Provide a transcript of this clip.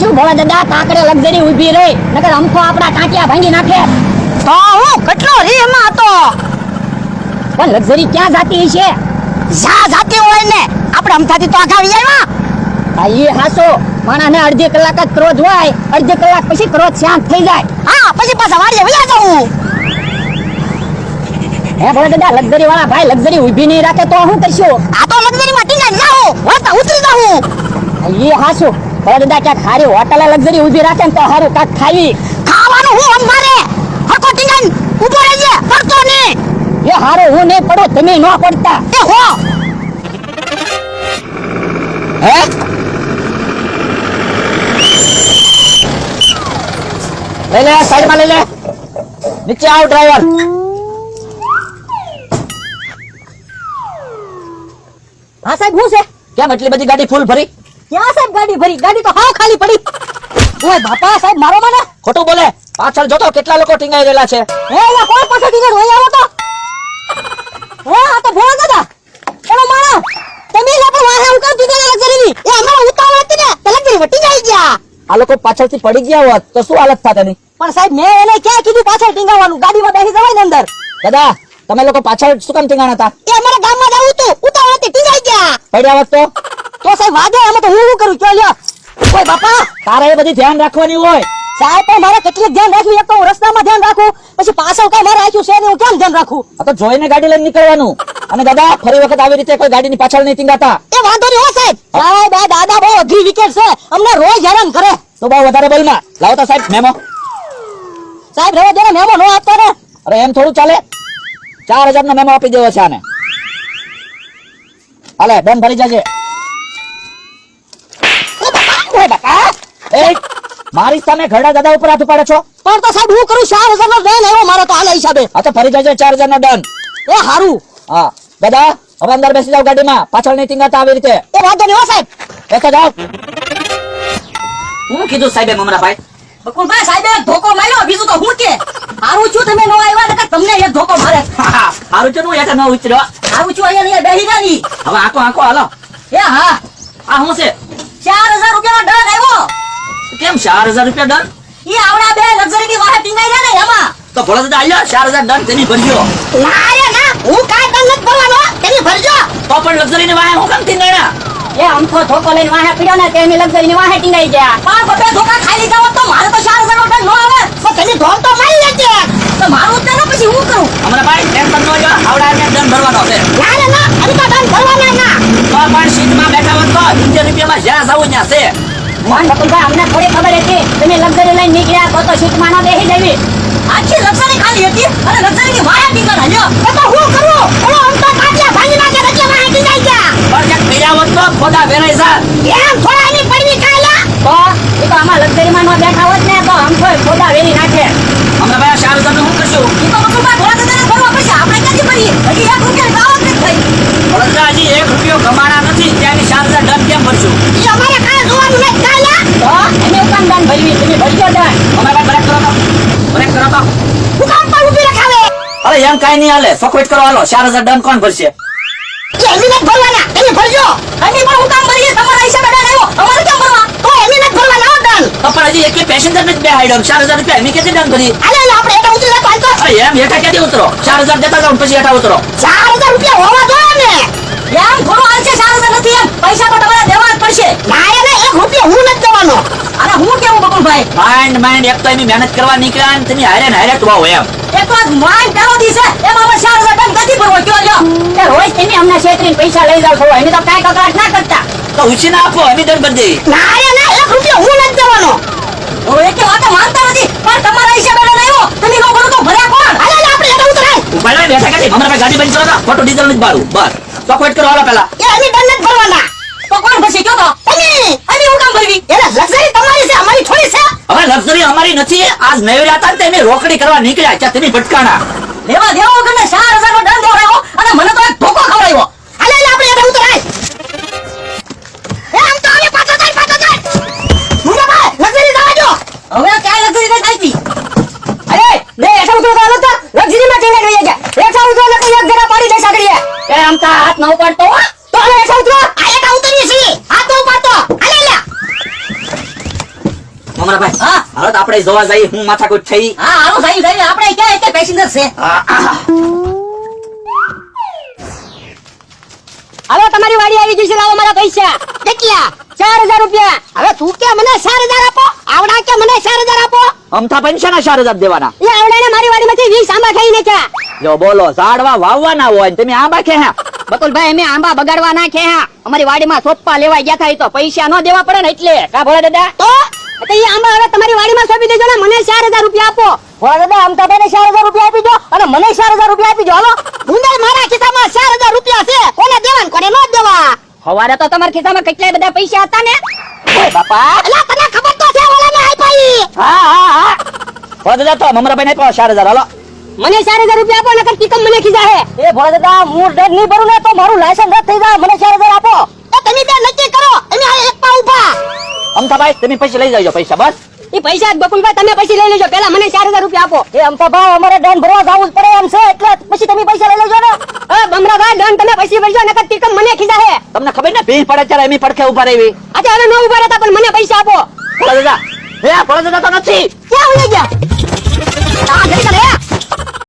તું ભોળા દાદા કાકડે લગજરી ઊભી રહી નકર અમથો આપડા ટાંટિયા ભાંગી નાખે. તો હું કેટલો રી એમાં હતો. પણ લગજરી ક્યાં જાતી છે? જા જાતી હોય ને આપણે અમથાથી તો આગાવી આવ્યા. આ ઈ હાસો માણાને અડધી કલાક જ ક્રોધ હોય, અડધી કલાક પછી ક્રોધ શાંત થઈ જાય. હા પછી પાછા વાડીએ વયા જાઉં. હે ભોળા દાદા લગજરી વાળા ભાઈ લગજરી ઊભી નહીં રાખે તો હું કરશું? આ તો લગઝરીમાં ટીંગા જાઉં વળતા ઉતરી જાઉં. ઈ હાસો ભોળા દાદા ક્યાંક હારી હોટલે લગજરી ઊભી રાખે ને તો હારું કાક ખાવી. ખાવાનું હું અમારે હરકો ટીંગા ઊભો રહેજે પડતો નહીં. એ હારો હું નહીં પડો તમે ન પડતા. એ હો હે લઈ લે સાઈડમાં લઈ લે. નીચે આવ ડ્રાઈવર. હા સાહેબ હું છે? કેમ એટલી બધી ગાડી ફૂલ ભરી? ક્યાં સાહેબ ગાડી ભરી? ગાડી તો હાવ ખાલી પડી. ઓય બાપા સાહેબ મારો મને. ખોટું બોલે. પાછળ જોતો કેટલા લોકો ટીંગાઈ રહેલા છે. હે યા કોણ પાછળથી ને રોઈ આવો તો? હે આ તો ભોળા દાદા. એનો માણો તમે લે પણ વાહે હું કામ દીધા લગજરીની. એ અમારો ઉતાવળ હતી ને તો લગઝરી વટી જાય ગયા. આ લોકો પાછળથી પડી ગયા હોત તો શું હાલત થાત એની? પણ સાહેબ મેં એને ક્યાં કીધું પાછળ ટીંગાવાનું? ગાડીમાં બેસી જવાય ને અંદર. દાદા તમે લોકો પાછળ શું કામ ટીંગાણા હતા? એ અમારા ગામમાં જાવું હતું ઉતાવળ હતી ટીંગાઈ ગયા. પડ્યા હોત તો? તો સાહેબ વાગે આમાં તો હું શું કરું? કયો લ્યો. ઓય બાપા તારે એ બધી ધ્યાન રાખવાની હોય. સાહેબ પણ મારે કેટલું ધ્યાન રાખવું? એક તો હું રસ્તામાં ધ્યાન રાખું પછી પાછળ કઈ મારે રાખ્યું છે ને હું કેમ ધ્યાન રાખું? આ તો જોઈને ગાડી લઈને નીકળવાનું. અને દાદા ફરી વખત આવી રીતે કોઈ ગાડીની પાછળ નહીં ટીંગાતા. એ વાંધો નહીં હો સાહેબ. સાહેબ આ દાદા બહુ અઘરી વિકેટ છે, અમને રોજ હેરાન કરે. તો બહુ વધારે બોલમાં. લાવો તો સાહેબ મેમો. સાહેબ રહેવા દે ને, મેમો નો આપતો ને. અરે એમ થોડું ચાલે. 4000 નો મેમો આપી દેવો છે આને. હાલે ડન ભરી જાજે. ઓય બાપા એ મારી સામે ઘરડા દાદા ઉપર હાથ ઉપાડે છો? પણ તો સાહેબ હું કરું? 4000 નો દંડ આવ્યો મારો તો હાલે હિસાબે. આ તો ફરી જાજે 4000 નો ડન. એ હારું. હા દાદા હવે અંદર બેસી જાવ ગાડીમાં. પાછળ નહીં ટીંગાતા આવી રીતે. એ વાંધો નહીં હો સાહેબ. બેસો જાવ. હું કીધું સાહેબે મમરાભાઈ? બકુલભાઈ સાહેબે એક ધોકો માર્યો, બીજું તો હું કે હારું છું તમે નો આવ્યા નકર તમને એક ધોકો મારે. હારું છે નું યાર ન ઉતર્યો. હારું છું અહીંયા બેહી રાની. હવે આંકો આંકો હાલો. એ હા આ શું છે? 4000 રૂપિયાનો દંડ આવ્યો. કેમ 4000 રૂપિયા દંડ? ઈ આવડા બે લક્ઝરીની વાહે ટીંગાઈ રહ્યા ને એમાં. તો ભોળા દાદા આલ્યો 4000 દંડ તેની ભરજો. ના રે ના હું કાંઈ દંડ નથી ભરવાનો તેની ભરજો. તો પણ લક્ઝરીની વાહે હું કેમ ટીંગાડ્યા? એ અમથો ધોકો લઈને વાહે પડ્યો ને તેની લક્ઝરીની વાહે ટીંગાઈ ગયા. પણ બબે ધોકા ખાઈ લીધા હોત તો મારે તો 4000 નો દંડ નો આવે. તો તેની ધોર તો મારી લેજે. તો મારું જ ને પછી હું કરું? મમરાભાઈ ટેન્શન ન લો. આવડા ને દંડ ભરવાનો છે. ના રે ના અમે તો દંડ ભરવાના ના. તો પણ સીટમાં બેઠા હોત તો 70 રૂપિયામાં જ્યાં જાવું ત્યાં છે. બકુલભાઈ અમને થોડી ખબર હતી તમે લક્ઝરી લઈને નીકળ્યા તો સીટમાં ન બેસી જવી. આખી લક્ઝરી ખાલી હતી અને લક્ઝરીની વાહે ટીંગાડા લ્યો. એ તો હું કરું? ઓલો આમ તો કાટિયા ભાંગી નાખે એટલે વાહે ટીંગાઈ ગયા. પણ ક્યાંક પીડ્યા હોત તો ખોદા વેરાઈ જાત. એમ થોડા એની પડવી કાયલા. તો એ તો આમાં લક્ઝરીમાં ન બેઠા હોત ને તો આમ કોઈ ખોદા વેરી નાખે. મમરાભાઈ 4000 નું શું કરશું? એ તો બકુલભાઈ ભોળા દાદાને ભરવા પડશે. આપણે ક્યાંથી ભરીએ? હજી 1 રૂપિયાની આવક નથી થઈ. ભોળા દાદા હજી 1 રૂપિયો કમાણા નથી ત્યાંની 4000 દંડ કેમ ભરશું? ઈ અમારે કાંઈ જોવાનું નથી કાયલા. તો એને ઉકામ દાન ભરવી તમે ભરજો દાન. મમરાભાઈ બ્રેક કરો તો. બ્રેક કરો તો. હું કામ પર ઊભી રખાવે. અરે એમ કાઈ નહીં હાલે. ફકવેટ કરો હાલો. 4000 દંડ કોણ ભરશે? એ એની નથી ભરવાના એની ભરજો. અમે પણ ઉકામ ભરીએ તમારા હિસાબે દાન આવ્યો. અમારે કેમ ભરવા? તો એની નથી ભરવાના હો દંડ. તો પણ હજી એકે પેસેન્જર નથી બેહાડ્યો. 4000 રૂપિયા એની કેટલી દંડ ભરી? હાલે આપણે હેઠા ઉતરી જતો હાલ તો. અરે એમ હેઠા ક્યાંથી ઉતરો? 4000 દેતા જાવ પછી હેઠા ઉતરો. 4000 રૂપિયા હોવા જોઈએ ને. એમ થોડું હાલશે? 4000 નથી એમ. પૈસા તો તમારે દેવા જ પડશે. ના એને 1 રૂપિયો હું નથી દેવાનો. અને હું કેવું બકુલભાઈ? માઇન્ડ એક તો એની મહેનત કરવા નીકળ્યા ને તેની હારે ને હારે ટવાઓ એમ. એક તો માઇન્ડ પેલો દી છે એમાં અમે 4000 દંડ નથી ભરવો. કયો લ્યો. એ રોજ તમે અમને છેતરીને પૈસા લઈ જાવ છો. એની તો કાંઈ કકડાટ ના કરતા. તો ઉછી ના આપો એની દંડ ભરી દે. ના એને 1 રૂપિયો હું નથી દેવાનો. હવે એકે વાતે માનતા નથી. પણ તમારા હિસાબે દાન આવ્યો. તમે નો ભરો તો ભર્યા કોણ? હાલે આપણે હેઠા ઉતરાય. ઉપાડવા બેઠા કાઢી મમરાભાઈ ગાડી બંધ કરો તો ખોટું ડીઝલ નથી બારું. બસ ફકવેટ કરો હાલો પેલા. એ એની દંડ નથી ભરવાના. તો કોણ ભરશે? કયો તો. અમે હું કામ ભરવી? એને લક્ઝરી તમારી છે અમારી થોડી છે. હવે લક્ઝરી અમારી નથી. આજ નવેરા હતા ને તેને રોકડી કરવા નીકળ્યા ત્યાં તમે ભટકાણા. લેવા દેવા વગરને 4000 નો દંડ દેવડાવ્યો અને મને તો એક ધોકો ખવડાવ્યો. હાલે આપણે હેઠા ઉતરાય. એ આમ તો આવે પાછો જાય. મુંડાભાઈ લક્ઝરી જવા દો. હવે ક્યાં લક્ઝરી નથી આવી? અરે લે હેઠા ઉતરવા હાલો તો લક્ઝરીમાં જઈને રહી ગયા. હેઠા ઉતરો એટલે એક જરા પાડી દે સાગડીએ. એ આમ તો હાથ ન ઉપાડતો હો. તો હવે હેઠા ઉતરો. આ હેઠા ઉતરીએ છીએ. હાથ તો ઉપાડતો. હાલે લે. મમરાભાઈ હા હાલો તો આપણે જોવા જઈએ હું માથાકૂટ થઈ હા હાલો સાહેબ સાહેબ આપણે ક્યાં કે પેસેન્જર છે હવે તમારી વાડી આવી ગઈ છે, લાવો મારા પૈસા. કેટલા? 4000 રૂપિયા. હવે તું કે મને 4000 આપો, આવડા કે મને 4000 આપો. અમથા પૈસાના 4000 દેવાના. એ આવડાને મારી વાડીમાંથી 20 આંબા ખાઈ નાખ્યા. જો બોલો ઝાડવા વાવવાના હોય ને તમે આંબા ખેહ્યા. બકુલભાઈ અમે આંબા બગાડવા ના ખેયા. અમારી વાડીમાં સોપા લેવા ગયા હતા, ઈ તો પૈસા ન દેવા પડે ને એટલે. કા ભોળા દાદા? તો એ આંબા હવે તમારી વાડીમાં સોંપી દેજો ને, મને 4000 રૂપિયા આપો. ભોળા દાદા અમતાભાઈને 4000 રૂપિયા આપી દો અને મને 4000 રૂપિયા આપી દો. હાલો મુંદર મારા ખિસ્સામાં 4000 રૂપિયા છે, કોને દેવાન કોને ન દેવા. હવારે તો તમારા ખિસ્સામાં કેટલા બધા પૈસા હતા ને. ઓય બાપા. અલા તને ખબર તો છે ઓલાને આપ્યા. હા ભોળા દાદા તો મમરાભાઈને આપ્યો 4000 હાલો. મને 4000 રૂપિયા આપો નકર ટીકમ મને ખીજા હે. એ ભોળા દાદા હું ડર નહીં ભરું ને તો મારું લાયસન્સ રદ થઈ જાય. મને 4000 આપો. તો તમે બે નક્કી કરો, અમે આ એક પા ઉભા. અમથાભાઈ તમે પછી લઈ જાજો પૈસા બસ. ઈ પૈસા બકુલભાઈ તમે પછી લઈ લેજો, પહેલા મને 4000 રૂપિયા આપો. એ અમતાભાઈ અમારે દંડ ભરવા જાવું જ પડે એમ છે, એટલે પછી તમે પૈસા લઈ લેજો ને. બમરાભાઈ દંડ તમે પછી ભરજો નકર ટીકમ મને ખીજા હે. તમને ખબર ને ભીડ પડે ત્યારે એમી પડખે ઉભા રહેવી. આજે હવે ન ઉભા રહેતા પણ મને પૈસા આપો. ભોળા દાદા ભોળા દાદા તો નથી. ક્યાં ઉઈ ગયા?